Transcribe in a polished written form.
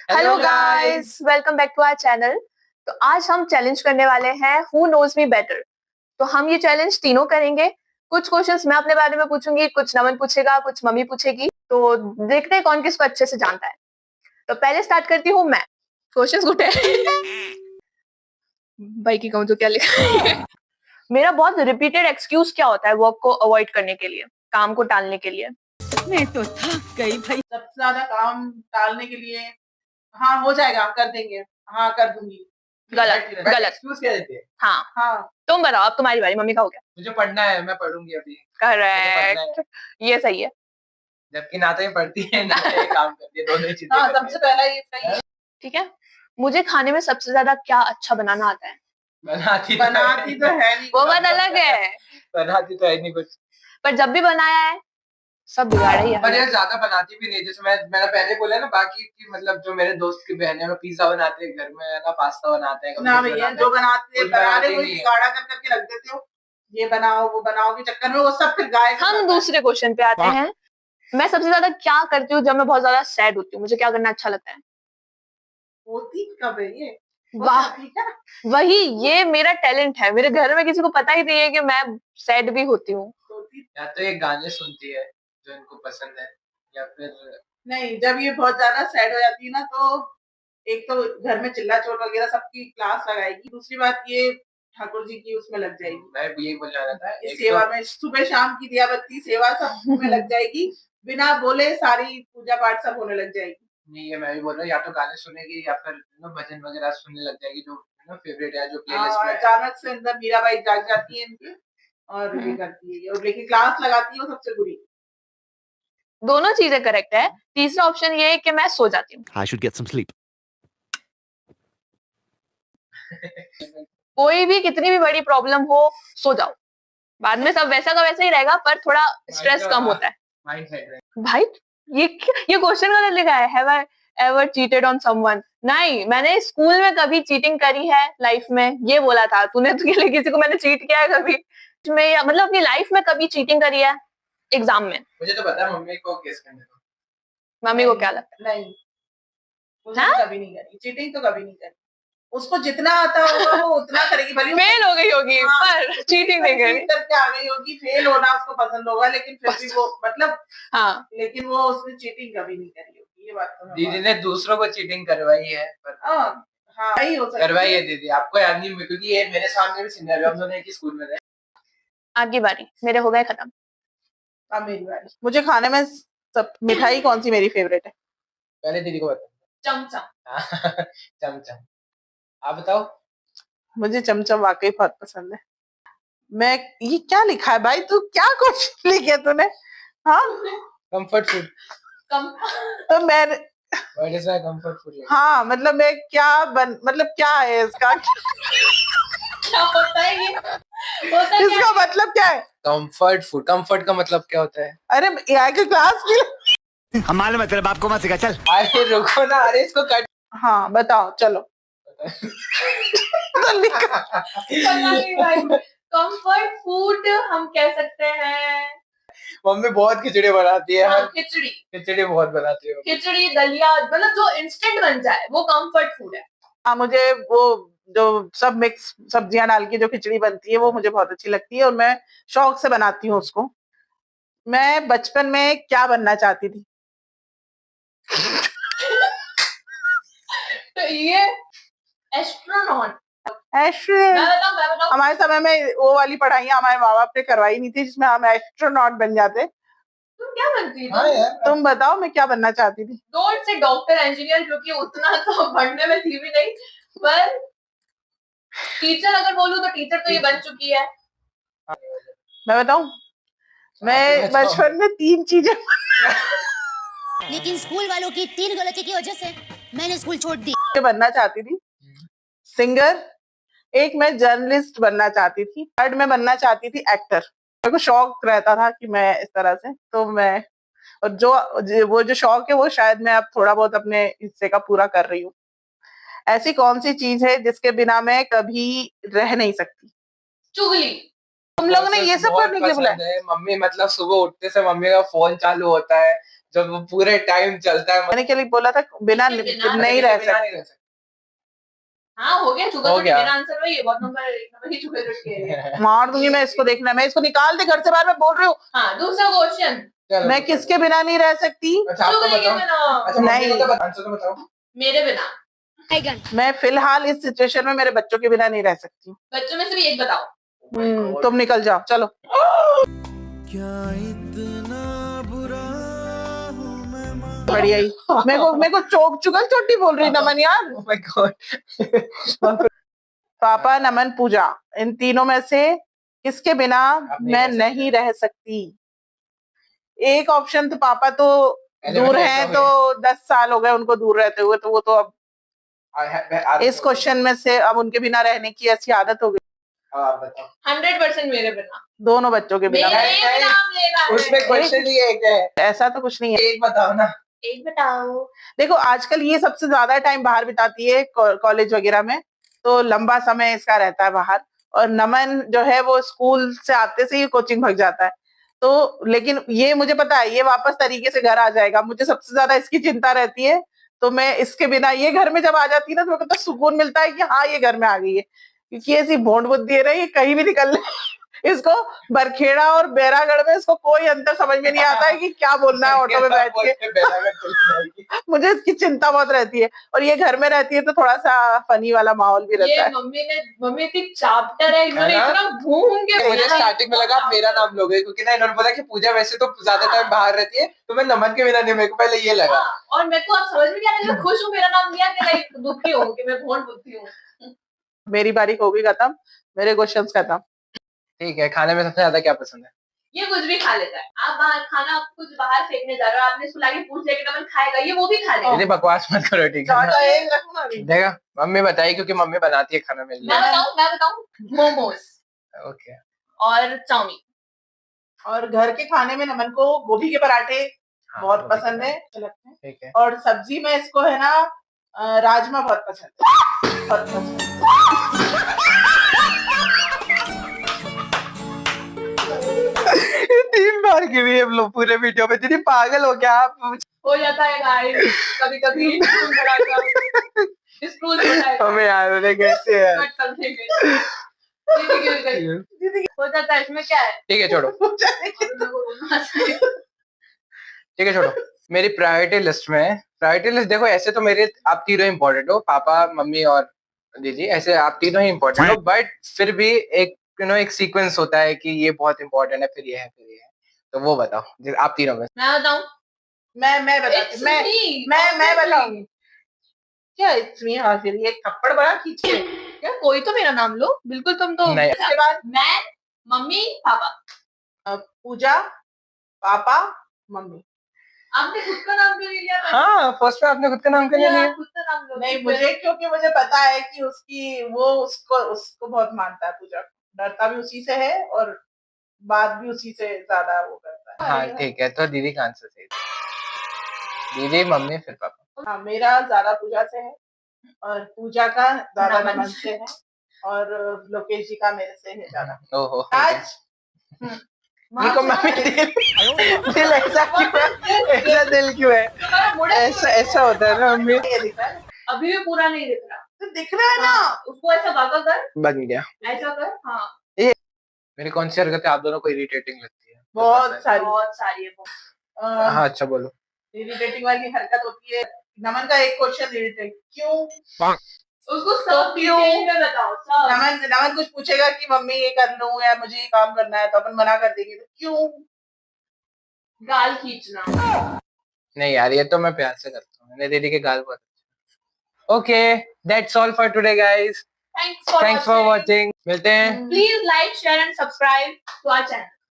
Hello guys, welcome back to our channel. तो आज हम चैलेंज करने वाले हैं हु नोज मी बेटर। तो हम ये चैलेंज तीनों करेंगे। कुछ क्वेश्चंस मैं अपने बारे में पूछूंगी, कुछ नमन पूछेगा, कुछ मम्मी पूछेगी। तो देखते हैं कौन किसको अच्छे से जानता है। तो पहले स्टार्ट करती हूँ मैं। क्वेश्चंस गुड है। भाई की कहूँ तो क्या लिखा है? मेरा बहुत रिपीटेड एक्सक्यूज क्या होता है वर्क को अवॉइड करने के लिए, काम को टालने के लिए? मैं तो थक गई भाई। सबसे ज्यादा काम टालने के लिए हाँ हो जाएगा, कर देंगे, हाँ कर दूंगी। गलत गलत। एक्सक्यूज क्या देते हैं? हाँ हाँ तुम बताओ, अब तुम्हारी बारी। मम्मी का हो गया? मुझे पढ़ना है, मैं पढ़ूंगी अभी। करेक्ट, ये सही है। जबकि ना तो ये पढ़ती है ना ये काम करती है, दोनों ही चीजें हाँ करती सबसे पहला ये सही है। ठीक है। मुझे खाने में सबसे ज्यादा क्या अच्छा बनाना आता है? बनाती तो है नहीं, वो बात अलग है, बनाती तो है नहीं कुछ, पर जब भी बनाया है सब बिगाड़ा ही पर है। यार ज्यादा बनाती भी नहीं। जैसे मैंने पहले बोला ना, बाकी की मतलब जो मेरे दोस्त की बहन है वो पिज्जा बनाते हैं घर में, है ना, पास्ता बनाते हैं। ना भैया, जो बनाते कुछ बनाने बनाते को नहीं है। गाढ़ा कर करके रख देते हो, ये बनाओ वो बनाओ के चक्कर में वो सब फिर गाय हम दूसरे क्वेश्चन पे आते हैं। मैं सबसे ज्यादा क्या करती हूँ जब मैं बहुत ज्यादा सैड होती हूँ? मुझे क्या करना अच्छा लगता है? होती कब है ये? वाह, वही, ये मेरा टैलेंट है। मेरे घर में किसी को पता ही नहीं है कि मैं सैड भी होती हूँ। या तो ये गाने सुनती है जो इनको पसंद है, या फिर नहीं, जब ये बहुत ज्यादा सैड हो जाती है ना, तो एक तो घर में चिल्ला चोट वगैरह सबकी क्लास लगाएगी, दूसरी बात ये ठाकुर जी की उसमें लग जाएगी। मैं भी यही बोलने वाला था, इस एक सेवा तो में सुबह शाम की दिया बत्ती सेवा सब में लग जाएगी, बिना बोले सारी पूजा पाठ सब होने लग जाएगी। नहीं, ये मैं भी बोल रहा हूँ, या तो गाने सुनेगी या फिर भजन वगैरह सुनने लग जाएगी, जो फेवरेट है, जो प्लेलिस्ट में है। अचानक से अंदर मीराबाई जाग जाती है इनकी और ये करती है, और लेकिन क्लास लगाती है वो सबसे बुरी। दोनों चीजें करेक्ट है। तीसरा ऑप्शन ये है कि मैं सो जाती हूँ। I should get some sleep. कोई भी कितनी भी बड़ी प्रॉब्लम हो, सो जाओ, बाद में सब वैसा का वैसा ही रहेगा, पर थोड़ा स्ट्रेस कम होता है। भाई ये क्वेश्चन गलत लिखा है। Have I ever cheated on someone? नहीं, मैंने स्कूल में कभी चीटिंग करी है लाइफ में, ये बोला था तूने। तो किसी को मैंने चीट किया है कभी? मैं मतलब अपनी लाइफ में कभी चीटिंग करी है एग्जाम में? मुझे तो पता है, मम्मी को गेस करने दो। मम्मी को क्या लगता है? नहीं, मुझे कभी नहीं करी चीटिंग, तो कभी नहीं करी। उसको जितना आता होगा वो उतना करेगी, भले फेल हो गई होगी। हाँ, पर चीटिंग नहीं करी। करके आ गई होगी, फेल होना उसको पसंद होगा, लेकिन फिर भी वो मतलब हाँ, लेकिन वो उसने चीटिंग कभी नहीं करी होगी, ये बात तो दीदी ने दूसरों को चीटिंग करवाई है, पर हाँ ही हो सकता करवाई है दीदी, आपको याद नहीं, क्योंकि ये मेरे सामने भी सीनियर है, हम दोनों एक ही स्कूल में थे। आपकी बारी, मेरे हो गए खत्म। अब मेरी बारी। मुझे खाने में सब मिठाई कौन सी मेरी फेवरेट है? पहले दीदी को बता। चमचम। चमचम। आप बताओ। मुझे चमचम वाकई बहुत पसंद है। मैं ये क्या लिखा है भाई, तू क्या क्वेश्चन लिखे तूने? हाँ, कंफर्ट फूड। तो मैं व्हाट इज कंफर्ट फूड? हाँ मतलब मैं क्या मतलब क्या है इसका? क्या होता है ये? इसका मतलब क्या है? कंफर्ट फूड, कंफर्ट का मतलब क्या होता है? अरे यहाँ की क्लास की हमारे मतलब आपको मत सिखा, चल। अरे रुको ना, अरे इसको कट। हाँ बताओ, चलो। कंफर्ट फूड हम कह सकते हैं। मम्मी बहुत खिचड़ी बनाती है। हाँ, खिचड़ी। खिचड़ी बहुत बनाती है। खिचड़ी, दलिया, मतलब जो इंस्टेंट बन जाए वो कंफर्ट फूड है। हाँ, मुझे वो जो सब मिक्स सब्जियां डाल के जो खिचड़ी बनती है वो मुझे बहुत अच्छी लगती है, और मैं शौक से बनाती हूँ उसको। मैं बचपन में क्या बनना चाहती थी? तो ये एस्ट्रोनॉट। एस्ट्रोनॉट। हमारे समय में वो वाली पढ़ाइयाँ हमारे माँ बाप ने करवाई नहीं थी जिसमें हम एस्ट्रोनॉट बन जाते। तुम क्या बनती थी? हाँ यार, तुम बताओ, मैं क्या बनना चाहती थी? डोंट से डॉक्टर, इंजीनियर, क्योंकि उतना तो पढ़ने में थी भी नहीं। पर टीचर अगर बोलूं तो टीचर तो ये बन चुकी है। मैं बताऊं, मैं बचपन में 3 चीजें लेकिन स्कूल वालों की 3 गलती की वजह से मैंने स्कूल छोड़ दी। बनना चाहती थी। सिंगर, एक मैं जर्नलिस्ट बनना चाहती थी, थर्ड मैं बनना चाहती थी एक्टर। मेरे को शौक रहता था कि मैं इस तरह से, तो मैं, और वो जो शौक है वो शायद मैं अब थोड़ा बहुत अपने हिस्से का पूरा कर रही हूँ। ऐसी कौन सी चीज है जिसके बिना मैं कभी रह नहीं सकती? चुगली। तुम लोगों ने ये सब करने के लिए बुलाया? मम्मी मतलब सुबह उठते से मम्मी का फोन चालू होता है, जब वो पूरे टाइम चलता है मैंने क्या बोला था, बिना बिना नहीं रह बिना सकती। नहीं रह सकते। हाँ हो गया, चुका हो तो गया। मेरा आंसर वही है, बहुत नंबर ही चुके रखे। मार दूंगी मैं इसको, देखना। मैं इसको निकाल दे घर से बाहर, मैं बोल रही हूँ। हाँ दूसरा क्वेश्चन, चलो, मैं किसके बिना नहीं रह सकती? अच्छा आपको चुगली के बताओ। बिना, अच्छा मम्मी नहीं। को तो आंसर तो बताओ। मेरे बिना। मैं फिलहाल इस सिचुएशन में मेरे बच्चों के बिना नहीं रह सकती। बच्चों में से भी एक बताओ। तुम निकल जाओ, चलो। क्या इतना बुरा हूँ मैं माँ? बढ़िया ही। मेरे को चुगल चोटी बोल रही नमन यार। Oh my God। पापा, नमन, पूजा, इन तीनों में से किसके बिना आप नहीं मैं रह सकते। नहीं रह सकती? एक ऑप्शन तो पापा तो दूर 11 हैं, हो तो 10 साल हो गए उनको दूर रहते हुए, तो वो तो अब आप इस क्वेश्चन में से अब उनके बिना रहने की ऐसी आदत हो गई। आप बताओ। 100% मेरे बिना। दोनों बच्चों के बिना। मेरे नहीं, नाम लेना है। उसमें क्वेश्चन ही एक है, ऐसा तो कुछ नहीं है। एक बताओ ना। एक बताओ। देखो आजकल ये सबसे ज्यादा टाइम बाहर बिताती है कॉलेज वगैरह में, तो लंबा समय इसका रहता है बाहर। और नमन जो है वो स्कूल से आते से ही कोचिंग भाग जाता है। तो लेकिन ये मुझे पता है ये वापस तरीके से घर आ जाएगा, मुझे सबसे ज्यादा इसकी चिंता रहती है। तो मैं इसके बिना, ये घर में जब आ जाती है ना, तो मेरे को तो सुकून मिलता है कि हाँ ये घर में आ गई है। क्योंकि ऐसी भोंड बुद्धि है ना, ये कहीं भी निकल इसको बरखेड़ा और बैरागढ़ में इसको कोई अंतर समझ में नहीं आता है कि क्या बोलना है ऑटो में बैठ के। मुझे इसकी चिंता बहुत रहती है। और ये घर में रहती है तो थोड़ा सा फनी वाला माहौल भी रहता ये है। मम्मी इतनी चाप्टर है, इन्होंने है ना? इतना घूम के मुझे स्टार्टिंग में लगा आप मेरा नाम लोगे, क्योंकि ना इन्होंने बोला कि पूजा वैसे तो ज्यादा टाइम बाहर रहती है, तो मैं नमन के बिना नहीं, मेरे को पहले ये लगा। हाँ, और मेरे को अब समझ में नहीं आ रहा, मैं खुश हूँ मेरा नाम लिया कि लाइक दुखी हूँ कि मैं बहुत बुद्धि हूँ। मेरी बारी हो गई खत्म, मेरे क्वेश्चंस खत्म। ठीक है, खाने में सबसे ज्यादा क्या पसंद है? ये कुछ भी खा लेता है। आप बाहर खाना, आप कुछ बाहर फेंकने जा रहे हो, आपने इसको लाके पूछ लिया कि नमन खाएगा, ये वो भी खा लेगा। इतनी बकवास मत करो, ठीक है ना? चाटा एक रखूं ना अभी? देखा, मम्मी बताई, क्योंकि मम्मी बनाती है खाना मेरे मैं लिए। बताऊं मोमोज ओके। और चाउमीन। और घर के खाने में नमन को गोभी के पराठे हाँ, बहुत गोभी के पसंद है, अच्छे लगते हैं। ठीक है। और सब्जी में इसको है ना राजमा बहुत पसंद है, बहुत पसंद है। 3 बार की भी हम लोग पूरे वीडियो में, दीदी पागल हो क्या आप? हो जाता है गाइस, कभी कभी स्पून बढ़ाकर स्पून बढ़ाकर हमें यार उन्हें कैसे है। कट कर देंगे। दीदी गिर गई। हो जाता है, इसमें क्या है? ठीक है छोड़ो, ठीक है छोड़ो। मेरी प्रायोरिटी लिस्ट देखो, ऐसे तो मेरे आप तीनों इम्पोर्टेंट हो, पापा, मम्मी और दीदी, ऐसे आप तीनों ही इम्पोर्टेंट हो, बट फिर भी एक एक सीक्वेंस होता है कि ये बहुत इम्पोर्टेंट है, फिर ये है, फिर ये है। तो वो बताओ आप तीनों में। मैं बताऊं? मैं बताती It's मैं me, मैं obviously. बताऊंगी क्या इट्स मी। हाँ फिर ये थप्पड़ बड़ा खींच के। यार कोई तो मेरा नाम लो, बिल्कुल तुम तो। नहीं। इसके बाद मैं, मम्मी, पापा। पूजा, पापा, मम्मी। आपने खुद का नाम क्यों नहीं लिया? हाँ, फर्स्ट में आपने खुद का नाम क्यों नहीं लिया? खुद का नाम लो। नहीं मुझे, क्योंकि मुझे पता है कि उसको बहुत मानता है, पूजा डरता भी उसी से है और बात भी उसी से ज्यादा वो करता है। हाँ ठीक है, तो दीदी का आंसर सही था। दीदी, मम्मी, फिर पापा। हाँ मेरा ज्यादा पूजा से है और पूजा का ज्यादा नमन नमन से है और लोकेश जी का मेरे से है ज्यादा। ओहो, ठीक है। आज देखो मम्मी, दिल ऐसा क्यों है? ऐसा दिल क्यों है? ऐसा होता है ना मम्मी। ये दिख रहा है, अभी भी पूरा नहीं दिख रहा। तो दिख रहा है ना। उसको ऐसा भागा कर, बन गया। ऐसा कर। हाँ मेरी कौन सी हरकतें आप दोनों को इरिटेटिंग लगती है? बहुत सारी। बहुत सारी है। हाँ अच्छा बोलो। इरिटेटिंग वाली हरकत होती है। नमन का एक क्वेश्चन इरिटेट क्यों? उसको सब क्यों? डिटेल में बताओ सब। नमन कुछ पूछेगा कि मम्मी ये कर लूं या मुझे ये काम करना है, तो अपन मना कर देंगे, तो क्यों? गाल खींचना। नहीं यार, ये तो मैं प्यार से करता हूँ, मैंने दीदी के गाल पर। Okay, that's all for today guys. Thanks for thanks for watching. मिलते हैं। Please like, share and subscribe to our channel.